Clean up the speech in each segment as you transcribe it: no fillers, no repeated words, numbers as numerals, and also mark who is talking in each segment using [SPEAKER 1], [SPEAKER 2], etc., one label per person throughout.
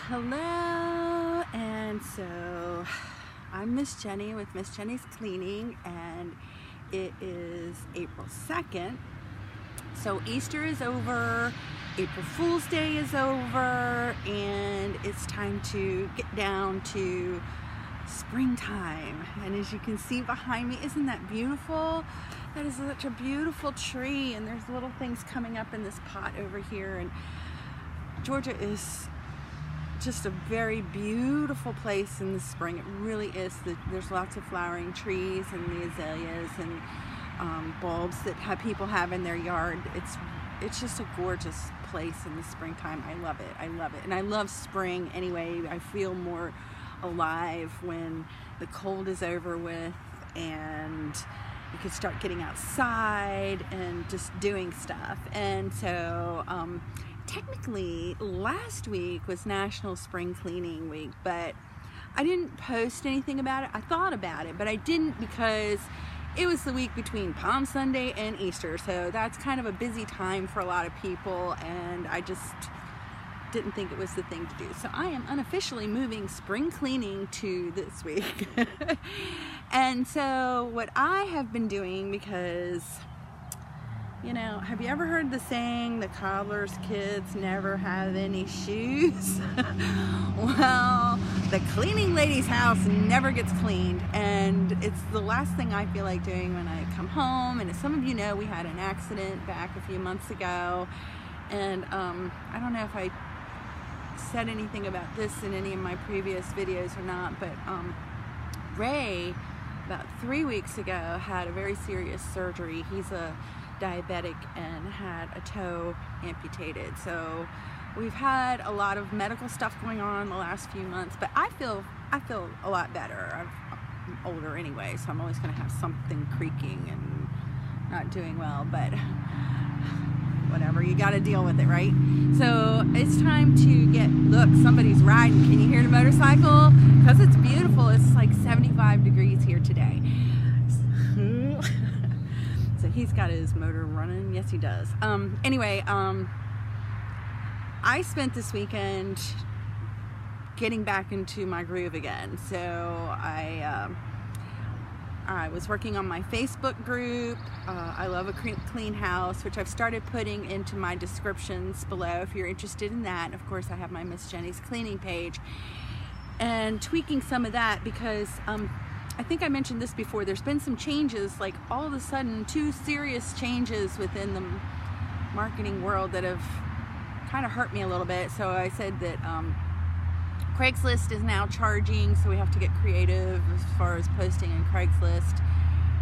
[SPEAKER 1] Hello, and so I'm Miss Jenny with Miss Jenny's Cleaning, and it is April 2nd. So Easter is over, April Fool's Day is over, and it's time to get down to springtime. And as you can see behind me, isn't that beautiful? That is such a beautiful tree, and there's little things coming up in this pot over here. And Georgia is just a very beautiful place in the spring. It really is. There's lots of flowering trees and the azaleas and bulbs that people have in their yard. It's just a gorgeous place in the springtime. I love it. I love it. And I love spring anyway. I feel more alive when the cold is over with and you can start getting outside and just doing stuff. And so technically last week was National Spring Cleaning Week, but I didn't post anything about it. I thought about it, but I didn't because it was the week between Palm Sunday and Easter, so that's kind of a busy time for a lot of people, and I just didn't think it was the thing to do. So I am unofficially moving spring cleaning to this week. And so what I have been doing, because you know, have you ever heard the saying, the cobbler's kids never have any shoes? Well, the cleaning lady's house never gets cleaned, and it's the last thing I feel like doing when I come home. And as some of you know, we had an accident back a few months ago, and I don't know if I said anything about this in any of my previous videos or not, but Ray, about 3 weeks ago, had a very serious surgery. He's a diabetic and had a toe amputated. So we've had a lot of medical stuff going on the last few months, but I feel a lot better. I'm older anyway, so I'm always going to have something creaking and not doing well, but whatever, you got to deal with it, right? So it's time to look, somebody's riding. Can you hear the motorcycle? Because it's beautiful. It's like 75 degrees here today. So he's got his motor running. Yes, he does. Anyway, I spent this weekend getting back into my groove again. So I was working on my Facebook group. I love a clean house, which I've started putting into my descriptions below if you're interested in that. And of course, I have my Miss Jenny's Cleaning page, and tweaking some of that because I think I mentioned this before. There's been some changes, like all of a sudden, 2 serious changes within the marketing world that have kind of hurt me a little bit. So I said that Craigslist is now charging, so we have to get creative as far as posting in Craigslist.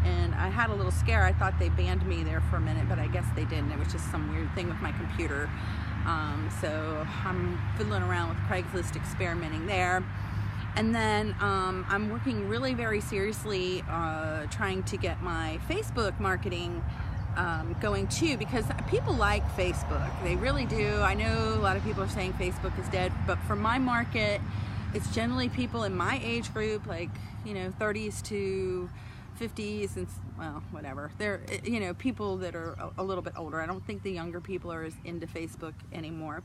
[SPEAKER 1] And I had a little scare. I thought they banned me there for a minute, but I guess they didn't. It was just some weird thing with my computer. So I'm fiddling around with Craigslist, experimenting there. And then I'm working really very seriously trying to get my Facebook marketing going too, because people like Facebook. They really do. I know a lot of people are saying Facebook is dead, but for my market, it's generally people in my age group, like, you know, 30s to 50s, and well, whatever. They're, you know, people that are a little bit older. I don't think the younger people are as into Facebook anymore,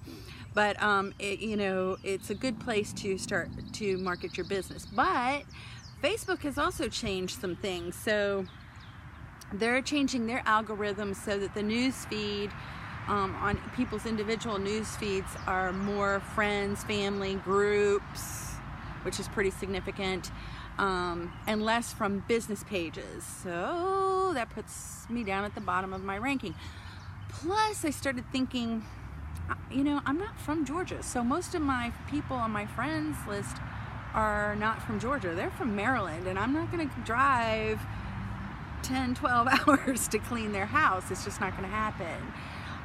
[SPEAKER 1] but you know, it's a good place to start to market your business. But Facebook has also changed some things. So they're changing their algorithms so that the news feed on people's individual news feeds are more friends, family, groups, which is pretty significant. And less from business pages. So that puts me down at the bottom of my ranking. Plus, I started thinking, you know, I'm not from Georgia. So most of my people on my friends list are not from Georgia. They're from Maryland, and I'm not going to drive 10, 12 hours to clean their house. It's just not going to happen.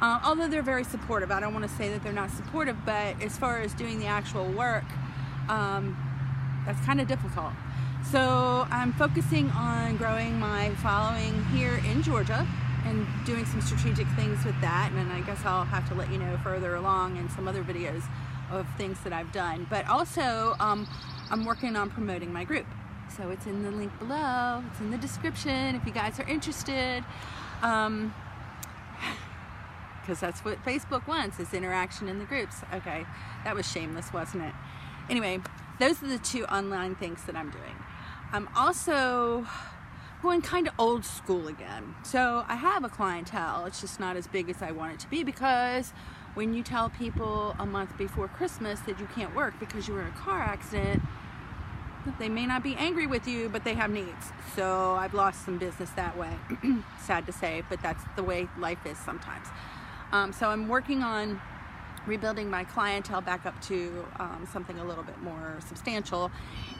[SPEAKER 1] Although they're very supportive. I don't want to say that they're not supportive, but as far as doing the actual work, that's kind of difficult. So I'm focusing on growing my following here in Georgia and doing some strategic things with that. And then I guess I'll have to let you know further along in some other videos of things that I've done. But also, I'm working on promoting my group. So it's in the link below. It's in the description if you guys are interested. Because because that's what Facebook wants, is interaction in the groups. Okay, that was shameless, wasn't it? Anyway, those are the two online things that I'm doing. I'm also going kind of old school again. So I have a clientele. It's just not as big as I want it to be, because when you tell people a month before Christmas that you can't work because you were in a car accident, they may not be angry with you, but they have needs. So I've lost some business that way. Sad to say, but that's the way life is sometimes. So I'm working on rebuilding my clientele back up to something a little bit more substantial.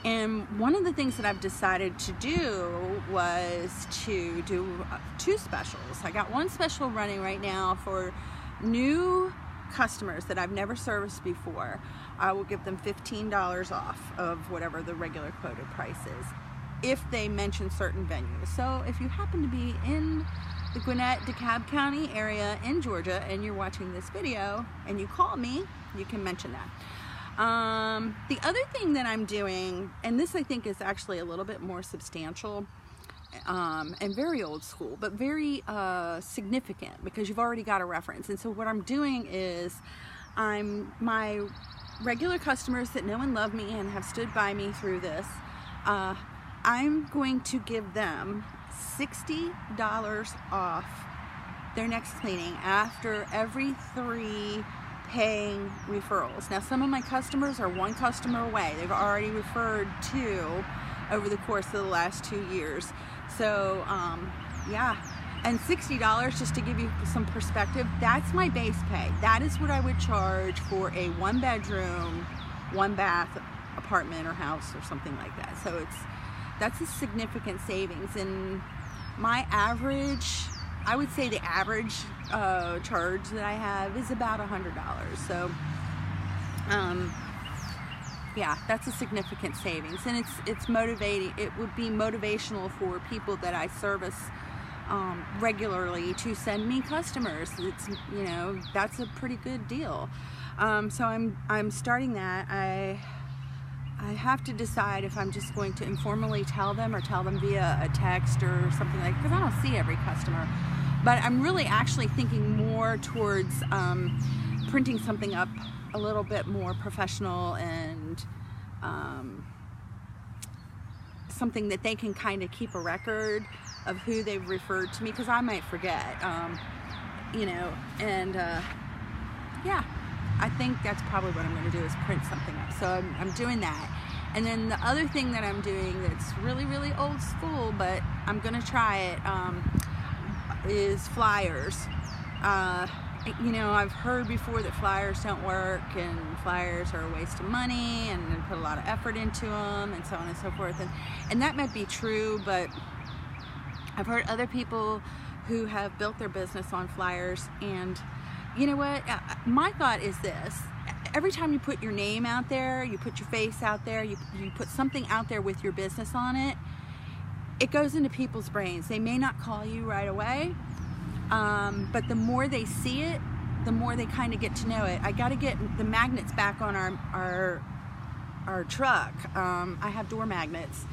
[SPEAKER 1] And one of the things that I've decided to do was to do two specials. I got one special running right now for new customers that I've never serviced before. I will give them $15 off of whatever the regular quoted price is if they mention certain venues. So if you happen to be in the Gwinnett, DeKalb County area in Georgia and you're watching this video and you call me, you can mention that. The other thing that I'm doing, and this I think is actually a little bit more substantial and very old school, but very significant, because you've already got a reference. And so what I'm doing is my regular customers that know and love me and have stood by me through this, I'm going to give them $60 off their next cleaning after every 3 paying referrals. Now, some of my customers are one customer away. They've already referred 2 over the course of the last 2 years. So yeah, and $60, just to give you some perspective, that's my base pay. That is what I would charge for a 1-bedroom, 1-bath apartment or house or something like that. So that's a significant savings. And my average, I would say the average charge that I have is about $100. So yeah, that's a significant savings, and it's motivating. It would be motivational for people that I service regularly to send me customers. It's, you know, that's a pretty good deal. So I'm starting that. I have to decide if I'm just going to informally tell them or tell them via a text or something like, because I don't see every customer. But I'm really actually thinking more towards printing something up a little bit more professional and something that they can kind of keep a record of who they've referred to me, because I might forget, you know, and yeah, I think that's probably what I'm going to do, is print something up. So I'm doing that. And then the other thing that I'm doing that's really, really old school, but I'm going to try it, is flyers. You know, I've heard before that flyers don't work and flyers are a waste of money and put a lot of effort into them and so on and so forth. And that might be true, but I've heard other people who have built their business on flyers. And you know what? My thought is this. Every time you put your name out there, you put your face out there, you put something out there with your business on it, it goes into people's brains. They may not call you right away, but the more they see it, the more they kind of get to know it. I got to get the magnets back on our truck. I have door magnets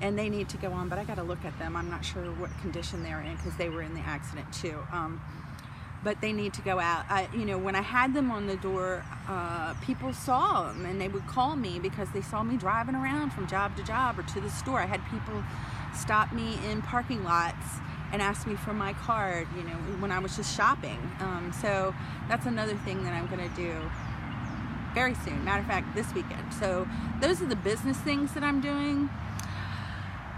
[SPEAKER 1] and they need to go on, but I got to look at them. I'm not sure what condition they're in because they were in the accident too. But they need to go out. You know, when I had them on the door, people saw them and they would call me because they saw me driving around from job to job or to the store. I had people stop me in parking lots and ask me for my card, you know, when I was just shopping. So that's another thing that I'm going to do very soon. Matter of fact, this weekend. So those are the business things that I'm doing.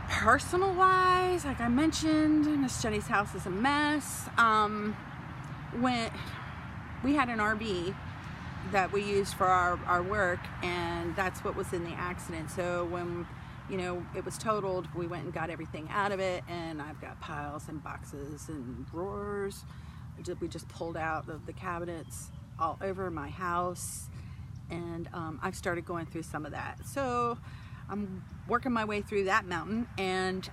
[SPEAKER 1] Personal wise, like I mentioned, Miss Jenny's house is a mess. When we had an RV that we used for our work, and that's what was in the accident. So when, you know, it was totaled, we went and got everything out of it, and I've got piles and boxes and drawers we just pulled out of the cabinets all over my house, and I've started going through some of that. So I'm working my way through that mountain, and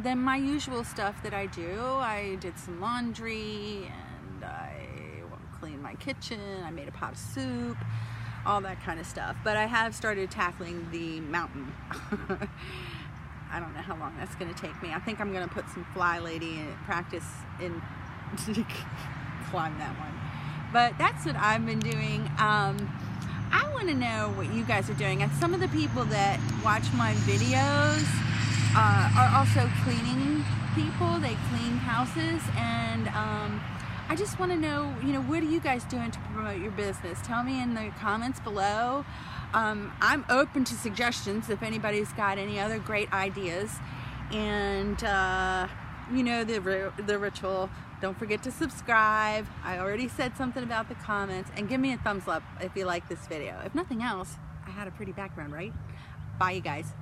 [SPEAKER 1] then my usual stuff that I do. I did some laundry, and I cleaned my kitchen, I made a pot of soup, all that kind of stuff. But I have started tackling the mountain. I don't know how long that's going to take me. I think I'm going to put some fly lady in practice in climb that one. But that's what I've been doing. I want to know what you guys are doing, and some of the people that watch my videos are also cleaning people. They clean houses, and I just want to know, you know, what are you guys doing to promote your business? Tell me in the comments below. I'm open to suggestions if anybody's got any other great ideas. And you know the ritual. Don't forget to subscribe. I already said something about the comments, and give me a thumbs up if you like this video. If nothing else, I had a pretty background, right? Bye, you guys.